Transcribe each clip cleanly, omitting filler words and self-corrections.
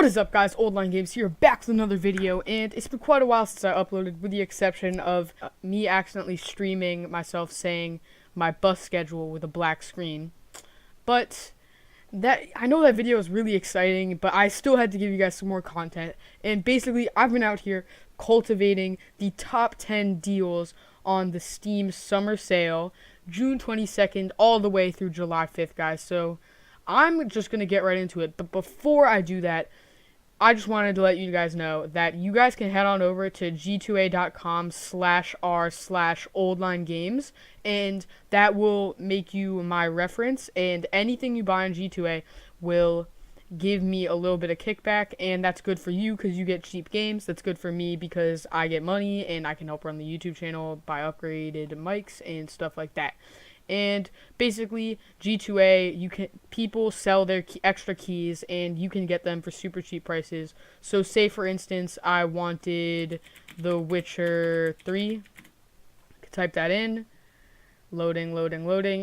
What is up, guys? Old Line Games here, back with another video, and it's been quite a while since I uploaded, with the exception of me accidentally streaming myself saying my bus schedule with a black screen. But I know that video is really exciting, but I still had to give you guys some more content. And basically, I've been out here cultivating the top 10 deals on the Steam summer sale, June 22nd all the way through July 5th, guys. So I'm just going to get right into it. But before I do that, I just wanted to let you guys know that you guys can head on over to g2a.com/r/oldlinegames, and that will make you my reference, and anything you buy on G2A will give me a little bit of kickback, and that's good for you because you get cheap games. That's good for me because I get money, and I can help run the YouTube channel, buy upgraded mics, and stuff like that. And basically, G2A, people sell their extra keys, and you can get them for super cheap prices. So, say for instance, I wanted The Witcher 3. Type that in. Loading,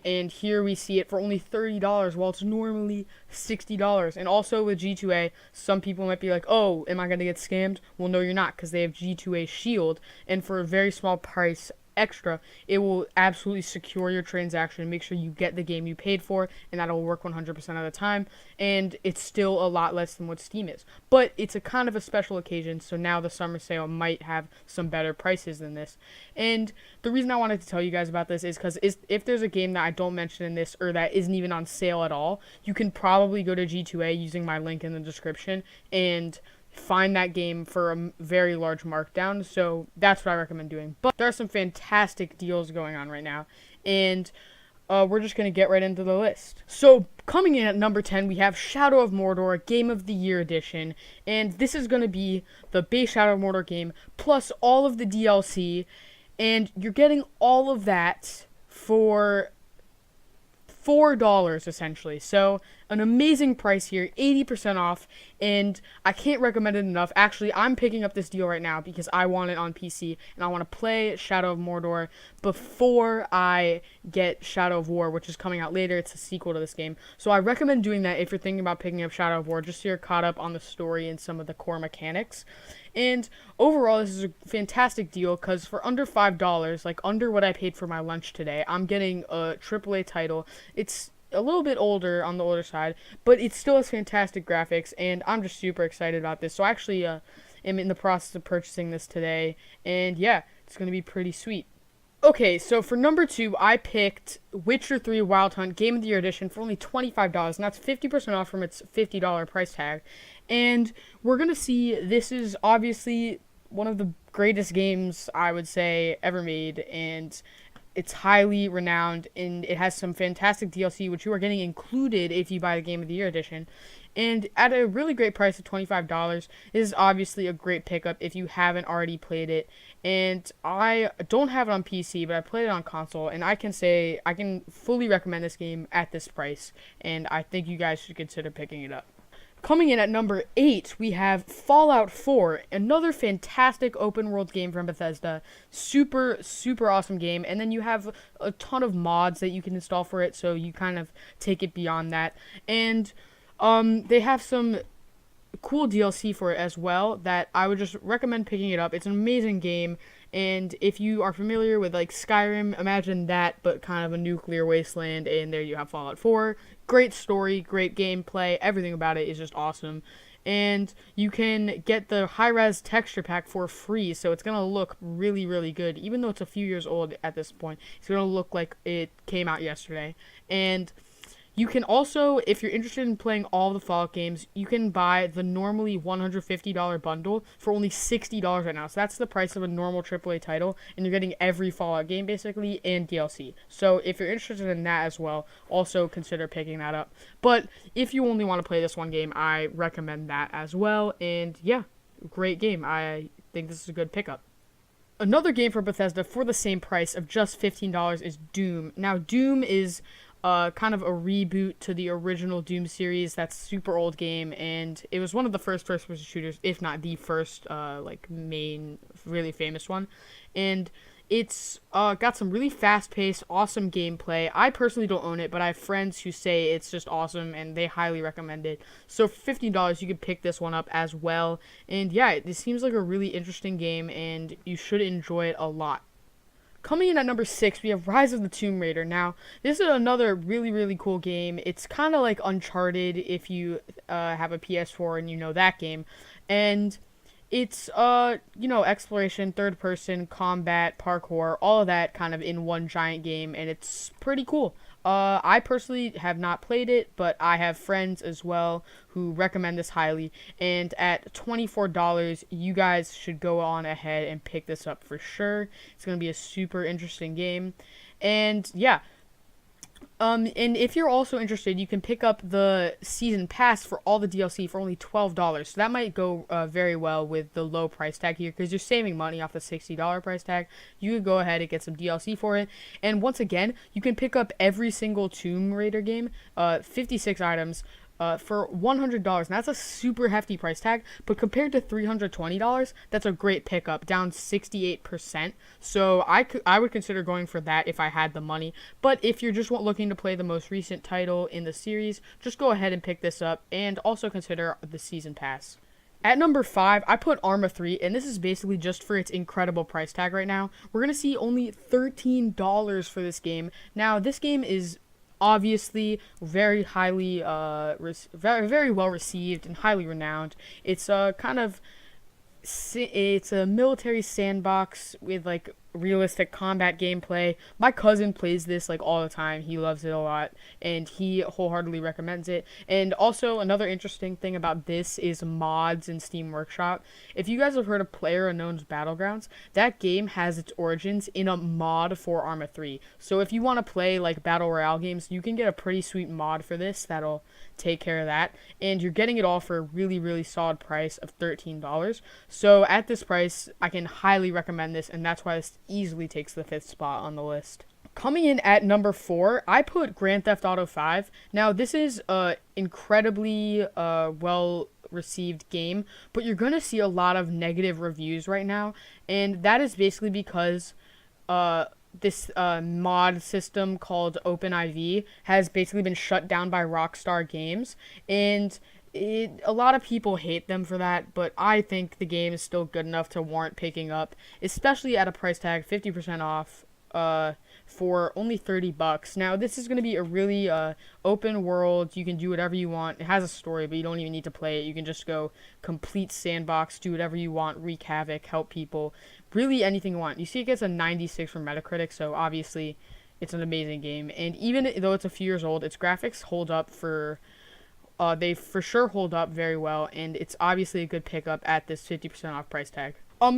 and here we see it for only $30, while it's normally $60. And also with G2A, some people might be like, oh, am I going to get scammed? Well, no, you're not, because they have G2A Shield, and for a very small price extra, it will absolutely secure your transaction, make sure you get the game you paid for, and that'll work 100% of the time. And it's still a lot less than what Steam is, but it's a kind of a special occasion, so now the summer sale might have some better prices than this. And the reason I wanted to tell you guys about this is because if there's a game that I don't mention in this, or that isn't even on sale at all, you can probably go to G2A using my link in the description and find that game for a very large markdown. So that's what I recommend doing. But there are some fantastic deals going on right now, and we're just going to get right into the list. So coming in at number 10, we have Shadow of Mordor Game of the Year Edition, and this is going to be the base Shadow of Mordor game plus all of the DLC, and you're getting all of that for $4 essentially. So an amazing price here, 80% off, and I can't recommend it enough. Actually, I'm picking up this deal right now because I want it on PC, and I want to play Shadow of Mordor before I get Shadow of War, which is coming out later. It's a sequel to this game. So I recommend doing that if you're thinking about picking up Shadow of War, just so you're caught up on the story and some of the core mechanics. And overall, this is a fantastic deal because for under $5, like under what I paid for my lunch today, I'm getting a AAA title. It's a little bit older, on the older side, but it still has fantastic graphics, and I'm just super excited about this. So I actually am in the process of purchasing this today, and yeah, it's going to be pretty sweet. Okay, so for number 2, I picked Witcher 3 Wild Hunt Game of the Year Edition for only $25, and that's 50% off from its $50 price tag. And we're going to see, this is obviously one of the greatest games, I would say, ever made, and it's highly renowned, and it has some fantastic DLC, which you are getting included if you buy the Game of the Year Edition. And at a really great price of $25, this is obviously a great pickup if you haven't already played it. And I don't have it on PC, but I played it on console, and I can say I can fully recommend this game at this price, and I think you guys should consider picking it up. Coming in at number 8, we have Fallout 4, another fantastic open world game from Bethesda. Super, super awesome game. And then you have a ton of mods that you can install for it, so you kind of take it beyond that. And they have some cool DLC for it as well that I would just recommend picking it up. It's an amazing game. And if you are familiar with like Skyrim, imagine that, but kind of a nuclear wasteland, and there you have Fallout 4. Great story, great gameplay, everything about it is just awesome. And you can get the high-res texture pack for free, so it's going to look really, really good. Even though it's a few years old at this point, it's going to look like it came out yesterday. And you can also, if you're interested in playing all the Fallout games, you can buy the normally $150 bundle for only $60 right now. So that's the price of a normal AAA title, and you're getting every Fallout game basically and DLC. So if you're interested in that as well, also consider picking that up. But if you only want to play this one game, I recommend that as well. And yeah, great game. I think this is a good pickup. Another game for Bethesda for the same price of just $15 is Doom. Now, Doom is kind of a reboot to the original Doom series. That's a super old game, and it was one of the first first-person shooters, if not the first, main, really famous one. And It's got some really fast-paced, awesome gameplay. I personally don't own it, but I have friends who say it's just awesome, and they highly recommend it. So for $15, you can pick this one up as well. And yeah, it seems like a really interesting game, and you should enjoy it a lot. Coming in at number 6, we have Rise of the Tomb Raider. Now, this is another really, really cool game. It's kind of like Uncharted if you have a PS4 and you know that game. And it's, exploration, third person, combat, parkour, all of that kind of in one giant game, and it's pretty cool. I personally have not played it, but I have friends as well who recommend this highly. And at $24, you guys should go on ahead and pick this up for sure. It's going to be a super interesting game. And yeah, and if you're also interested, you can pick up the season pass for all the DLC for only $12. So that might go very well with the low price tag here because you're saving money off the $60 price tag. You could go ahead and get some DLC for it. And once again, you can pick up every single Tomb Raider game, 56 items, for $100. And that's a super hefty price tag, but compared to $320, that's a great pickup, down 68%. So I would consider going for that if I had the money. But if you're just looking to play the most recent title in the series, just go ahead and pick this up, and also consider the season pass. At number 5, I put ARMA 3, and this is basically just for its incredible price tag right now. We're going to see only $13 for this game. Now, this game is obviously very highly very, very well received and highly renowned. It's it's a military sandbox with like realistic combat gameplay. My cousin plays this like all the time. He loves it a lot, and he wholeheartedly recommends it. And also another interesting thing about this is mods in Steam Workshop. If you guys have heard of PlayerUnknown's Battlegrounds, that game has its origins in a mod for ARMA 3. So if you want to play like battle royale games, you can get a pretty sweet mod for this that'll take care of that, and you're getting it all for a really, really solid price of $13. So at this price, I can highly recommend this, and that's why this easily takes the 5th spot on the list. Coming in at number 4, I put Grand Theft Auto 5. Now, this is a incredibly well received game, but you're going to see a lot of negative reviews right now, and that is basically because this mod system called OpenIV has basically been shut down by Rockstar Games, and a lot of people hate them for that, but I think the game is still good enough to warrant picking up, especially at a price tag 50% off for only $30. Now, this is going to be a really open world. You can do whatever you want. It has a story, but you don't even need to play it. You can just go complete sandbox, do whatever you want, wreak havoc, help people, really anything you want. You see it gets a 96 from Metacritic, so obviously it's an amazing game. And even though it's a few years old, its graphics hold up they for sure hold up very well, and it's obviously a good pickup at this 50% off price tag.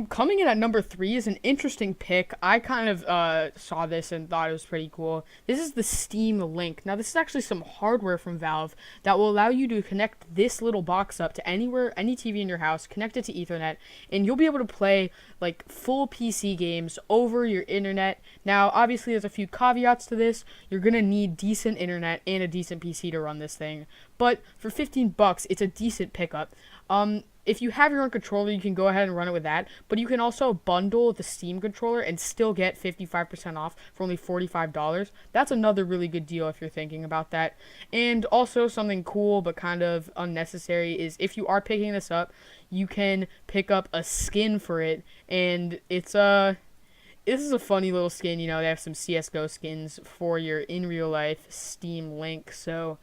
Coming in at number 3 is an interesting pick. I kind of saw this and thought it was pretty cool. This is the Steam Link. Now, this is actually some hardware from Valve that will allow you to connect this little box up to anywhere, any TV in your house, connect it to Ethernet, and you'll be able to play like full PC games over your internet. Now, obviously, there's a few caveats to this. You're gonna need decent internet and a decent PC to run this thing, but for $15, it's a decent pickup. If you have your own controller, you can go ahead and run it with that, but you can also bundle the Steam controller and still get 55% off for only $45. That's another really good deal if you're thinking about that. And also something cool but kind of unnecessary is if you are picking this up, you can pick up a skin for it, and this is a funny little skin. They have some CSGO skins for your in real life Steam Link, so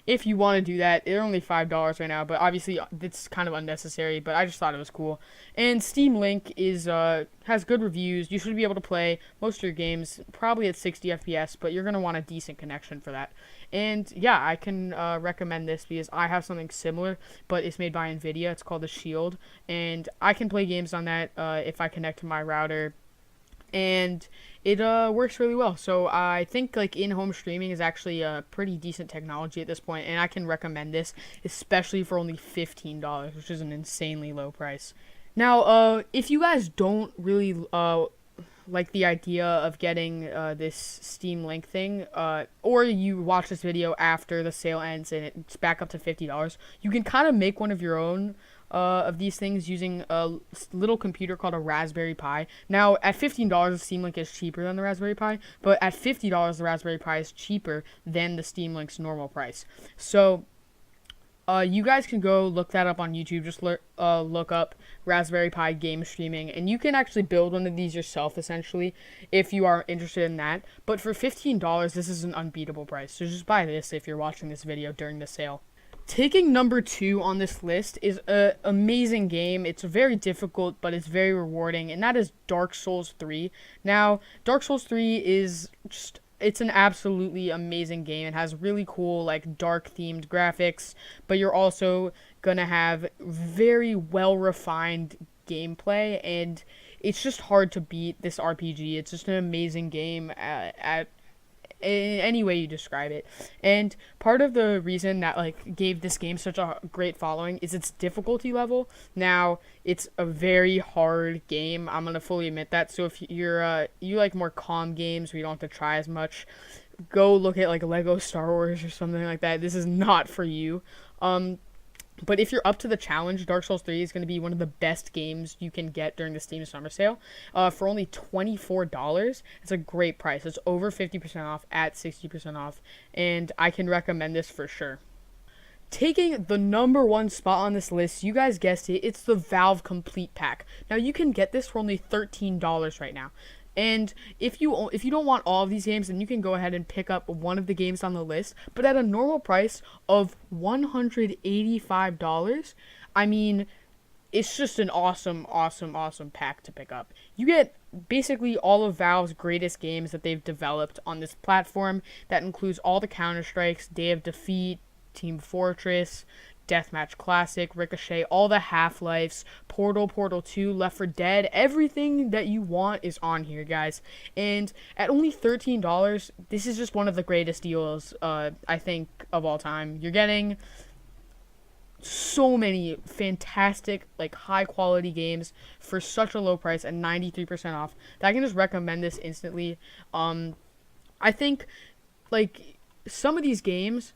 if you want to do that, they're only $5 right now, but obviously it's kind of unnecessary, but I just thought it was cool. And Steam Link has good reviews. You should be able to play most of your games probably at 60 FPS, but you're going to want a decent connection for that. And yeah, I can recommend this because I have something similar, but it's made by NVIDIA. It's called the Shield, and I can play games on that if I connect to my router, and it works really well. So I think like in-home streaming is actually a pretty decent technology at this point, and I can recommend this, especially for only $15, which is an insanely low price. Now, if you guys don't really like the idea of getting this Steam Link thing, or you watch this video after the sale ends and it's back up to $50, you can kind of make one of your own of these things using a little computer called a Raspberry Pi. Now, at $15, the Steam Link is cheaper than the Raspberry Pi, but at $50, the Raspberry Pi is cheaper than the Steam Link's normal price. So, you guys can go look that up on YouTube. Just look up Raspberry Pi game streaming, and you can actually build one of these yourself, essentially, if you are interested in that. But for $15, this is an unbeatable price. So just buy this if you're watching this video during the sale. Taking number 2 on this list is an amazing game. It's very difficult, but it's very rewarding, and that is Dark Souls 3. Now, Dark Souls 3 is just... it's an absolutely amazing game. It has really cool, like, dark-themed graphics, but you're also gonna have very well-refined gameplay, and it's just hard to beat this RPG. It's just an amazing game at in any way you describe it. And part of the reason that like gave this game such a great following is its difficulty level. Now, it's a very hard game. I'm gonna fully admit that. So if you like more calm games where you don't have to try as much, go look at like Lego Star Wars or something like that. This is not for you. But if you're up to the challenge, Dark Souls 3 is going to be one of the best games you can get during the Steam Summer Sale. For only $24, it's a great price. It's over 50% off at 60% off, and I can recommend this for sure. Taking the number 1 spot on this list, you guys guessed it, it's the Valve Complete Pack. Now, you can get this for only $13 right now. And if you don't want all of these games, then you can go ahead and pick up one of the games on the list, but at a normal price of $185. I mean, it's just an awesome pack to pick up. You get basically all of Valve's greatest games that they've developed on this platform. That includes all the Counter-Strikes, Day of Defeat, Team Fortress, Deathmatch Classic, Ricochet, all the Half-Lives, Portal, Portal 2, Left 4 Dead, everything that you want is on here, guys. And at only $13, this is just one of the greatest deals, I think, of all time. You're getting so many fantastic, like, high-quality games for such a low price at 93% off that I can just recommend this instantly. I think, like, some of these games,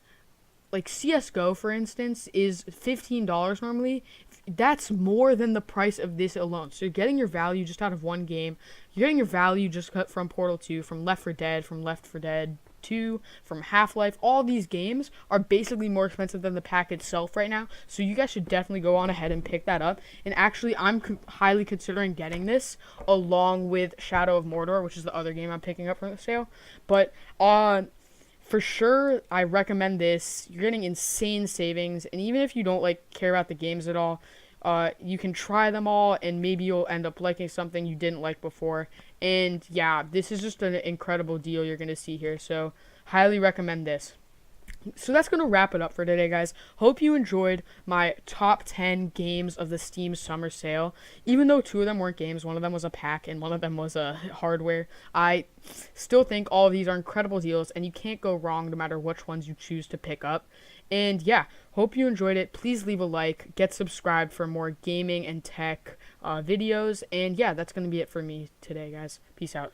like CSGO, for instance, is $15 normally. That's more than the price of this alone. So you're getting your value just out of one game. You're getting your value just cut from Portal 2, from Left 4 Dead, from Left 4 Dead 2, from Half-Life. All these games are basically more expensive than the pack itself right now. So you guys should definitely go on ahead and pick that up. And actually, I'm highly considering getting this along with Shadow of Mordor, which is the other game I'm picking up from the sale. But for sure, I recommend this. You're getting insane savings, and even if you don't like care about the games at all, you can try them all, and maybe you'll end up liking something you didn't like before. And yeah, this is just an incredible deal you're gonna see here. So highly recommend this. So that's going to wrap it up for today, guys. Hope you enjoyed my top 10 games of the Steam Summer Sale. Even though 2 of them weren't games, one of them was a pack and one of them was a hardware, I still think all of these are incredible deals, and you can't go wrong no matter which ones you choose to pick up. And yeah, hope you enjoyed it. Please leave a like, get subscribed for more gaming and tech videos. And yeah, that's going to be it for me today, guys. Peace out.